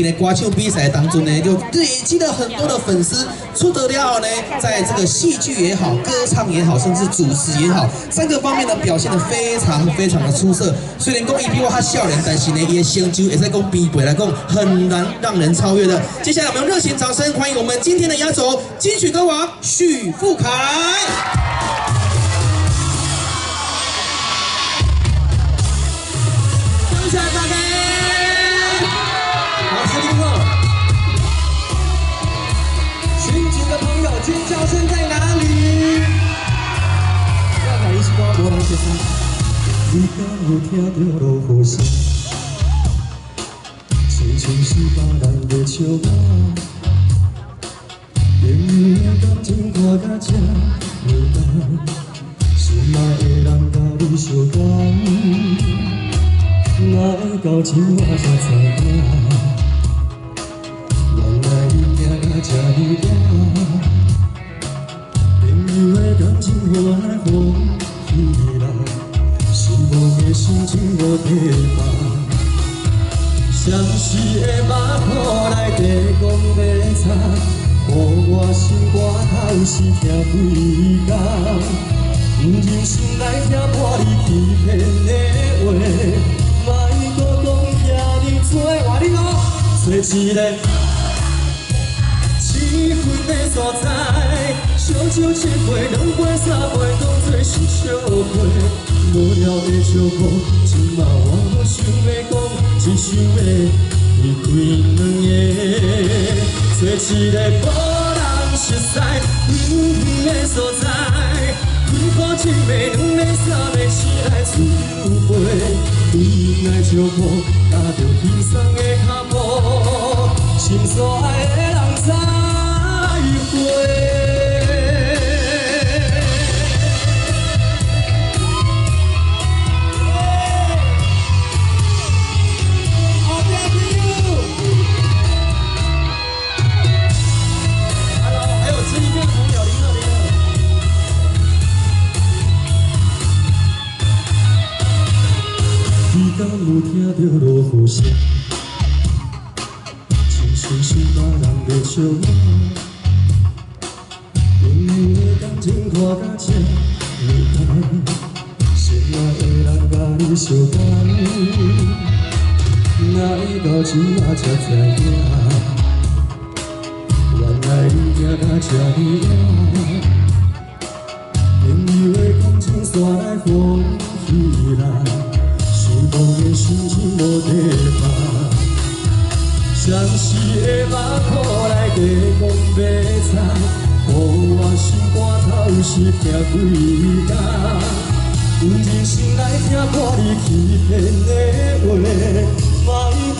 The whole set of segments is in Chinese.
在歌唱比赛当中呢，就累积了很多的粉丝，出得了呢，在这个戏剧也好、歌唱也好，甚至主持也好，3个方面呢表现得非常的出色。虽然讲伊比我较少年，但是呢，伊的成就也在讲比辈来讲很难让人超越的。接下来我们用热情掌声欢迎我们今天的压轴金曲歌王许富凯。 尖叫声在哪里？要来一起歌，无人接声。你敢有听到落雨声？亲像是别人在笑我。朋友的感情看甲这无同，心爱的人甲你相共，哪会到今我才知影？原来你行甲这么远。 朋友的感情我来风起来，幸福的心情无地放。相思的目眶内地讲要擦，予我心肝头是痛几工。不忍心来听破你欺骗的话，莫搁讲遐尼多。话你讲，找一个气氛的所在。 烧酒一杯，2杯3杯，当作是笑话。无聊的笑话，今嘛我无想要讲，只想要离开2个，找一个无人熟悉、远远的所在。开苦一杯，2杯3杯，醒来自由飞。对面的笑话，踏着轻松的脚步，心所爱的人知会。 你敢有听到落雨声？亲像是别人在笑我。朋友的感情看甲这无同，心爱的人甲你相共，哪会到今仔才知影？原来你行甲这么远，朋友的感情煞来风起来。 幸福的心情无地放，相思的目眶内地讲要擦，予我心肝头是痛几工。不忍心来听破你欺骗的话，莫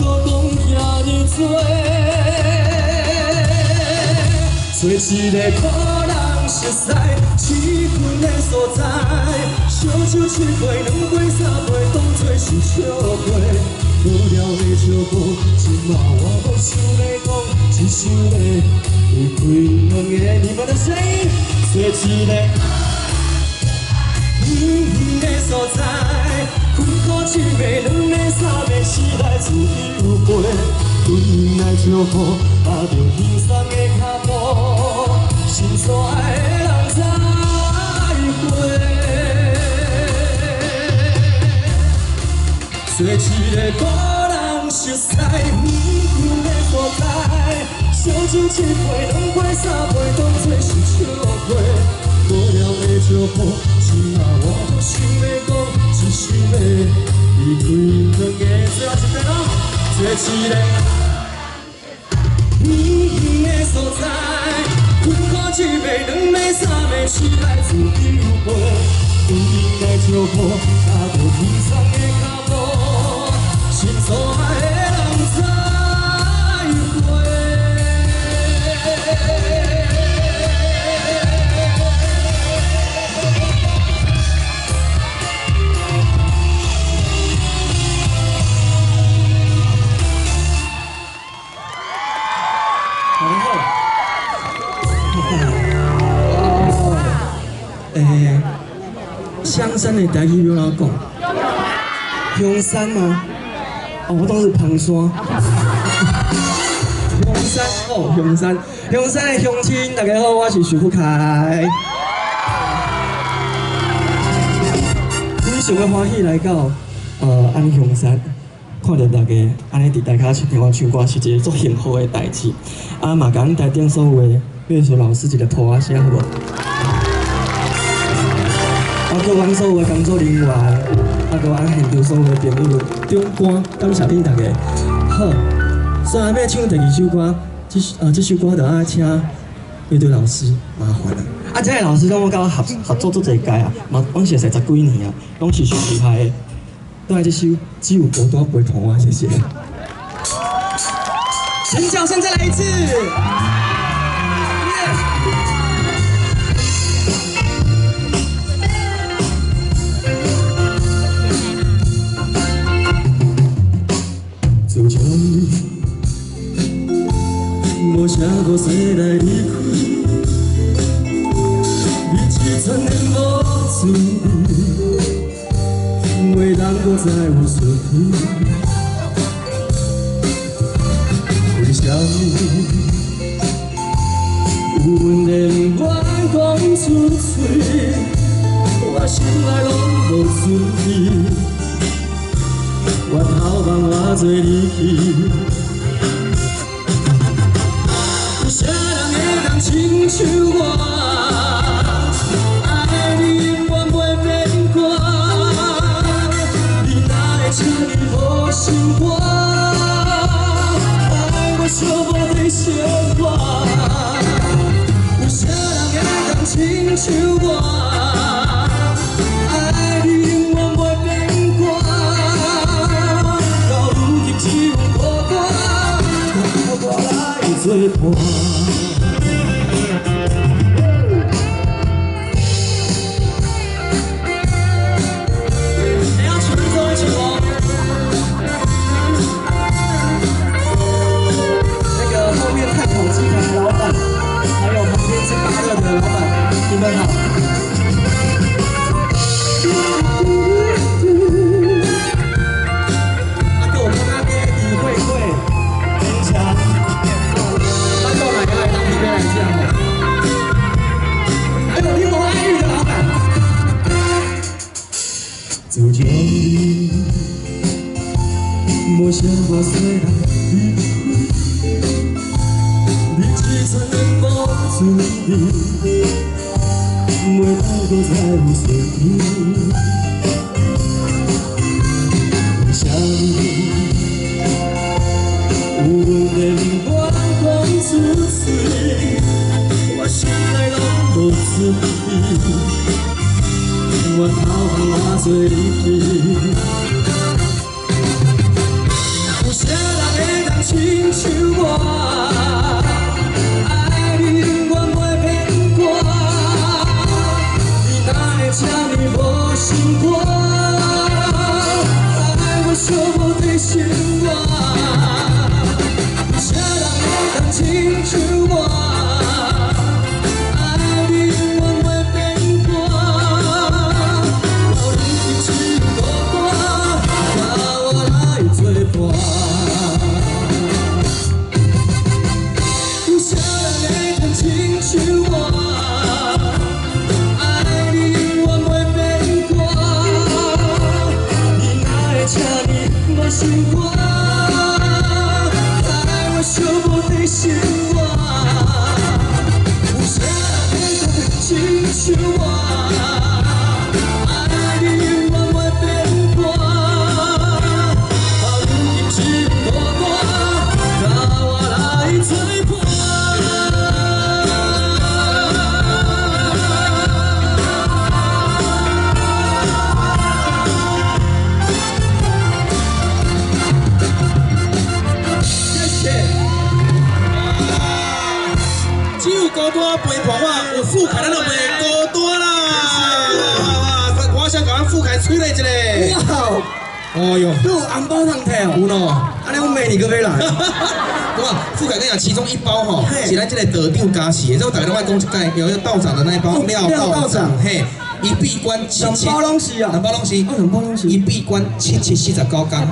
搁讲遐尼多。找一个可人熟悉、气氛的所在。 烧酒一杯，2杯3杯，当作是笑话。无聊的笑话，今嘛我无想要讲，只想要离开2个。你们的声音，找一个远远的所在。开苦一杯，2杯3杯，醒来自由飞。对面的笑话，踏着轻松的脚步，心所爱的人知会。 找一个无人熟悉、远远的所在，烧酒一杯，2杯3杯，当作是笑话。无聊的笑话，今嘛我无想要讲，只想要离开2个。最后一遍咯，找一个远远的所在，开苦一杯，2杯3杯，醒来自由飞。对面的笑话，踏着轻松的脚步。 心所爱的人知会。香山的台语要哪讲？香山吗？哦，我当是旁山。哦，香山的乡亲，大家好，我是徐福凯。非常的欢喜来到安尼香山，看到大家安尼伫台下听我唱歌，是一个足幸福的代志。啊，嘛甲阮台顶所有的乐手老师一个拖啊声好无？啊，各阮所有的工作人员，啊，各阮现场所有的朋友，中官，感谢恁大家。好，虽然要唱第二首歌，这首歌就要请乐队老师麻烦了。啊，这个老师跟我甲我合作足侪届啊，嘛，拢是10几年啊，拢是上厉害的。都来这首《只有孤单陪伴我》，谢谢。请掌声再来一次。自从你无啥无势来离开，你一寸的无注意，袂当搁再有说起。为什么有问题不愿讲出嘴？我心内拢无准备。我头望我做离去，有啥人会当亲像我，爱你永远袂变卦。你哪会请你无心肝，爱我寂寞在生活。有啥人会当亲像我，爱你永远袂变卦。只有孤单，我来作伴。你要全做一起哦。那个后面炭烤鸡排的老板，还有旁边是大热的老板，你们好。自从你无啥无势来离开，你一寸的无注意，袂当搁再有说起。为什么有问题不愿讲出嘴？我心内拢无准备。我头望我做离去，有啥人会当亲像我，爱你永远袂变卦。你哪会请你无心肝，爱我寂寞在生活。有啥人会当亲像我？有啥人会当亲像我，爱你永远袂变卦。你哪会请你无心肝，爱我寂寞在生活。有啥人会当亲像我？孤单陪伴我，有富凯咱就袂孤单啦！我想甲咱富凯吹咧一个。哇！哦哟，都有红包通摕哦。有喏，安尼我明年搁要来。对吧？富凯跟你讲，其中一包吼，是咱这个得长加持的，这我大家拢爱讲一盖，有一个道长的那一包廖道长，嘿，一闭关7包拢是啊，两包拢是，两包拢是，一闭关749天，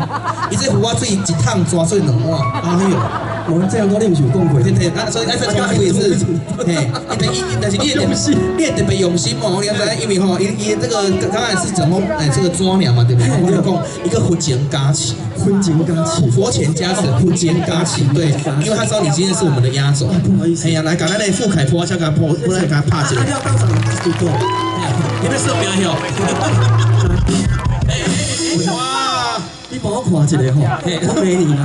伊这胡仔水一桶抓水2碗，哎呦！我这样讲你唔是有讲过？对对，所以再重复一次，嘿，但是你特别用心哦，你知因为吼，伊这个刚才是怎么这个抓鸟嘛，对不对？我讲一个婚前加持，佛前加持，婚前加持，对，因为他知道你今天是我们的压轴，不好意思，哎呀，来，赶快来傅凯坡，下个坡，不然给他拍起来。你们是标哟。哇！你帮我看一个吼，我美你啦，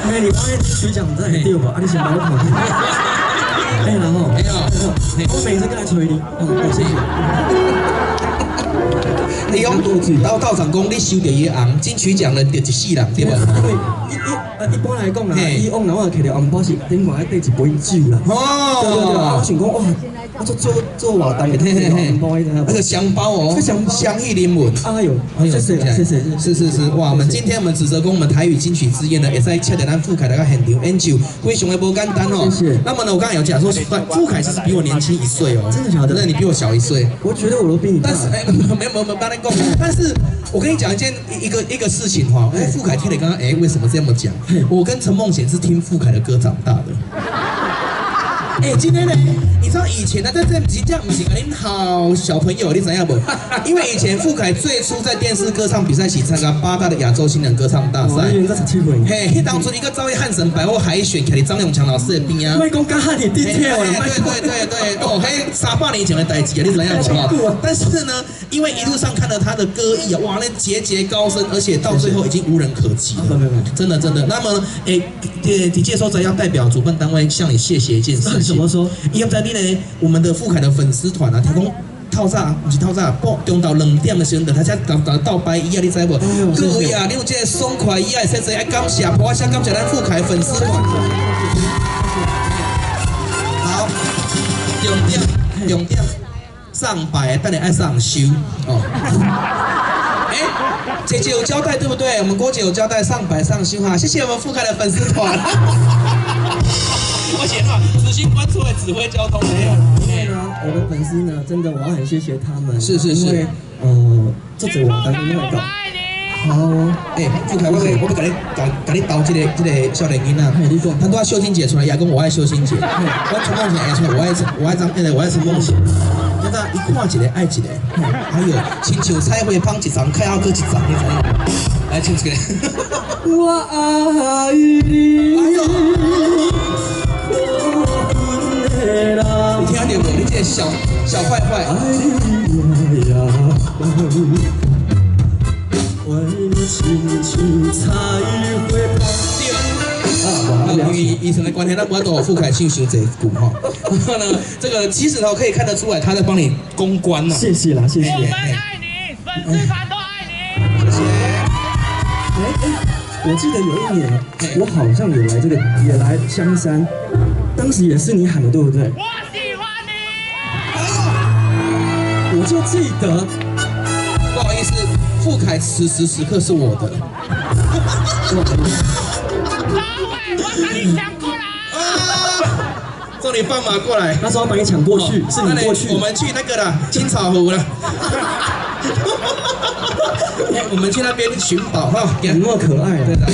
美你，我迄水奖真系对无？啊，你先帮我看。哎，然后，我每次跟来催你，谢谢。你讲道长讲，你收到伊红金曲奖的得一世人，对无？一般来讲啦，以往我摕到红包是顶外缀一杯酒啦。哦，对，我想讲哇，我做活动嘅红包那个香包哦，香气临门。哎呦，谢谢，是，哇！我们今天指责公我们台语金曲之夜呢，也在请到咱傅凯来个现场演奏，非常的不简单哦。谢谢。那么呢，我刚才有讲说，傅凯其实比我年轻1岁哦。真的假的？那你比我小1岁。我觉得我都比你大。但是没有，不要讲。但是我跟你讲一个事情哈，傅凯听了刚刚为什么这么讲？我跟陈梦贤是听傅凯的歌长大的。今天呢，你知道以前呢，在这集这样不行啊，您好小朋友，你怎样不？因为以前傅凯最初在电视歌唱比赛起参加8大的亚洲新人歌唱大赛。嘿，当初一个朝日汉神百货海选，凯里张永强老师的边啊。外公刚喊你地铁哦。对，哦，嘿，300年前的代志啊，你怎样不？但是呢，因为一路上看了他的歌艺啊，哇，那节节高升，而且到最后已经无人可及了。真的。那么，的介绍者要代表主办单位向你谢谢一件事情。怎么说？因为在你呢，我们的傅凯的粉丝团啊，提供透早，不是透早，中到2点的时候，他才到白衣啊，你知无？各位啊，你有这个爽快意啊，说爱感谢，我先感谢咱傅凯粉丝团。好，重点，上白，等你爱上修哦。姐姐有交代对不对？我们郭姐有交代上白上修哈，谢谢我们傅凯的粉丝团。而且哈，执行官出来指挥交通没有。因为呢，我的粉丝呢，真的我要很谢谢他们。是。因为这次我当另外一个。好，傅凯，我给你导这个少年囡仔。你讲，他都要秀欣姐出来，也讲我爱秀欣姐。我陈梦贤出来，我爱陈梦贤。那个一看一个爱一个，还有亲像彩绘放一张，开好搁一张，你知影？来唱一个。我爱你。哎呦。你听到无？你这个小坏坏。因为医生的关系，咱不要跟傅凯唱伤这句哈。然后呢，这个其实可以看得出来，他在帮你公关呐。谢谢啦，谢谢。我们爱你，粉丝团都爱你。谢谢。我记得有一年，我好像有来也来香山，当时也是你喊的，对不对？我喜欢你。我就记得。不好意思，傅凯此时此刻是我的。我把你抢过来。送你放马过来。那时候把你抢过去，是你过去。我们去那个啦，青草湖了。我们去那边寻宝哈，你那么可爱。对的。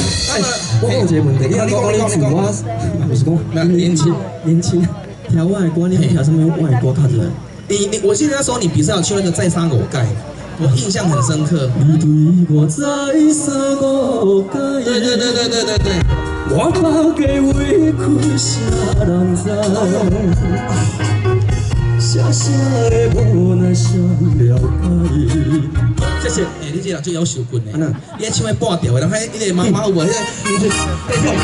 我有一个问题，你是讲年轻，跳外国，你跳什么外国卡子？我记得那时候你比赛有去那个再杀我盖。我印象很深刻。你对我再三误解。对。我怕给委屈啥人知，傻傻的无奈想了解。谢谢。你这人最有手棍的。你唱的半调的，人迄一个马有无？种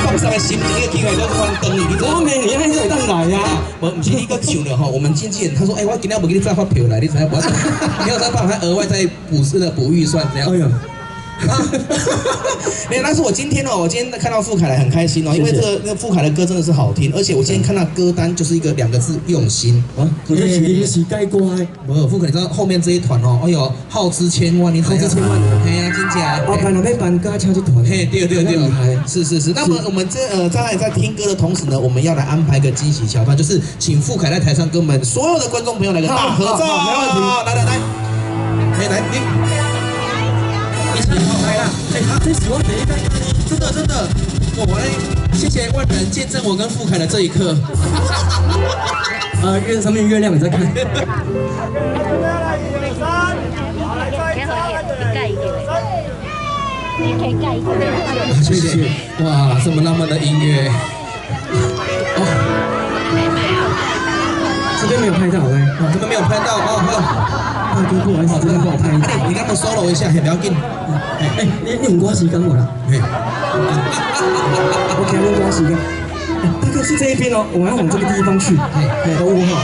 放松的心情，那个机会都翻灯。我明年还是会当来呀。不是你个唱了哈，我们经纪人他说，我今天不给你再发票来，你怎样？你要再帮他额外再补预算这样。没有，但是我今天看到傅凯来很开心哦，因为那个傅凯的歌真的是好听，而且我今天看到歌单就是一个2个字用心。我这是该乖。不，傅凯，你知道后面这一团哦，哎呦，耗资千万，你耗资千万，嘿呀，真假？办了要办家敲这团。嘿，对，是。那么我们在听歌的同时呢，我们要来安排个惊喜桥段，就是请傅凯在台上跟我们所有的观众朋友来个大合照。没问题。来，来啦！这是我第一个，真的，谢谢万人见证我跟傅凯的这一刻。上面月亮你在看。谢谢，哇，这么浪漫的音乐。哦，这边没有拍到哎，这边没有拍到哦。大哥不好意思，这边帮我拍一下。你刚刚 solo 一下，不要紧。你唔关时间我啦。OK， 我关时间。大哥是这一边哦，我要往这个地方去。我好，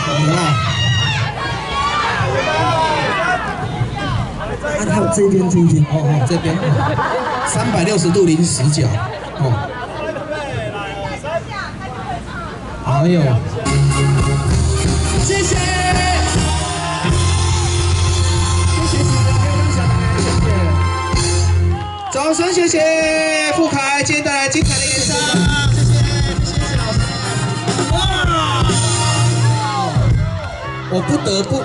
还有这边，哦，这边360度零死角，哦，哎呦，谢谢，掌声谢谢傅凯今天带来精彩的演唱，谢谢老师，哇，我不得不。